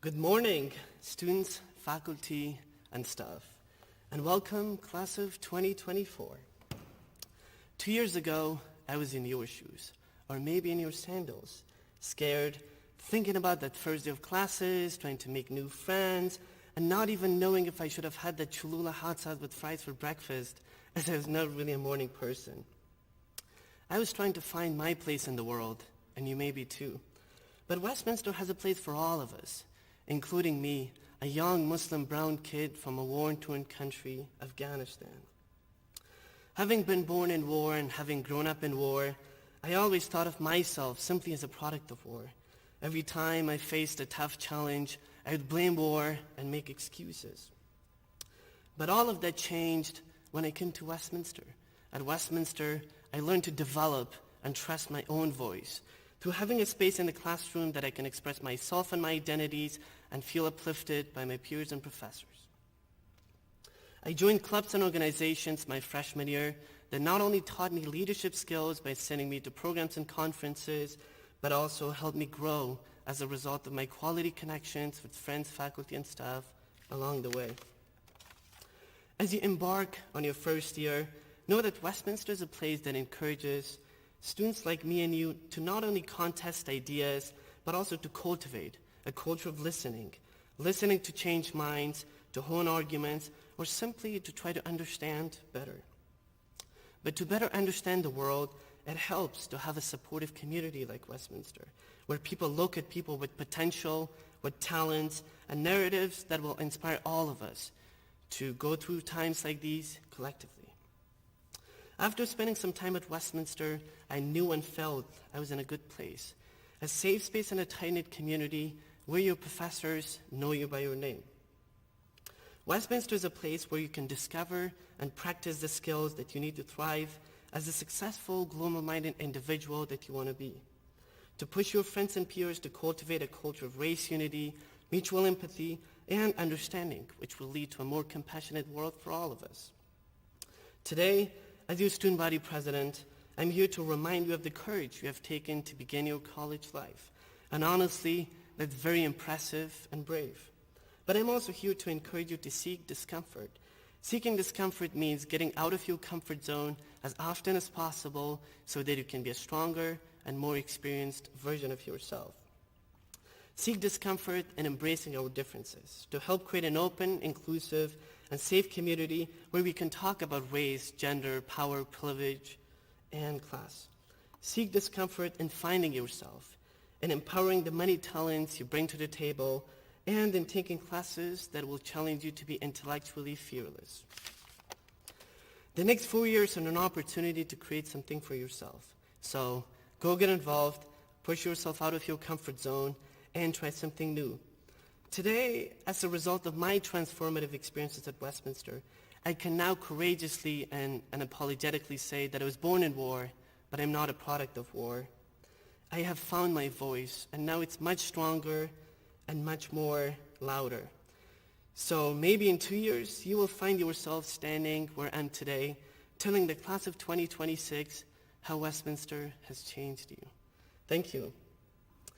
Good morning, students, faculty, and staff, and welcome, class of 2024. 2 years ago, I was in your shoes, or maybe in your sandals, scared, thinking about that first day of classes, trying to make new friends, and not even knowing if I should have had that Cholula hot sauce with fries for breakfast, as I was not really a morning person. I was trying to find my place in the world, and you may be too. But Westminster has a place for all of us, including me, a young Muslim brown kid from a war-torn country, Afghanistan. Having been born in war and having grown up in war, I always thought of myself simply as a product of war. Every time I faced a tough challenge, I would blame war and make excuses. But all of that changed when I came to Westminster. At Westminster, I learned to develop and trust my own voice, through having a space in the classroom that I can express myself and my identities and feel uplifted by my peers and professors. I joined clubs and organizations my freshman year that not only taught me leadership skills by sending me to programs and conferences, but also helped me grow as a result of my quality connections with friends, faculty, and staff along the way. As you embark on your first year, know that Westminster is a place that encourages students like me and you to not only contest ideas, but also to cultivate a culture of listening to change minds, to hone arguments, or simply to try to understand better. But to better understand the world, it helps to have a supportive community like Westminster, where people look at people with potential, with talents, and narratives that will inspire all of us to go through times like these collectively. After spending some time at Westminster, I knew and felt I was in a good place, a safe space and a tight-knit community where your professors know you by your name. Westminster is a place where you can discover and practice the skills that you need to thrive as a successful, global-minded individual that you want to be, to push your friends and peers to cultivate a culture of race unity, mutual empathy, and understanding, which will lead to a more compassionate world for all of us. Today, as your student body president, I'm here to remind you of the courage you have taken to begin your college life. And honestly, that's very impressive and brave. But I'm also here to encourage you to seek discomfort. Seeking discomfort means getting out of your comfort zone as often as possible so that you can be a stronger and more experienced version of yourself. Seek discomfort in embracing our differences to help create an open, inclusive, and safe community where we can talk about race, gender, power, privilege, and class. Seek discomfort in finding yourself, in empowering the many talents you bring to the table, and in taking classes that will challenge you to be intellectually fearless. The next 4 years are an opportunity to create something for yourself. So go get involved, push yourself out of your comfort zone, and try something new. Today, as a result of my transformative experiences at Westminster, I can now courageously and unapologetically say that I was born in war, but I'm not a product of war. I have found my voice, and now it's much stronger and much more louder. So maybe in 2 years, you will find yourself standing where I am today, telling the class of 2026 how Westminster has changed you. Thank you.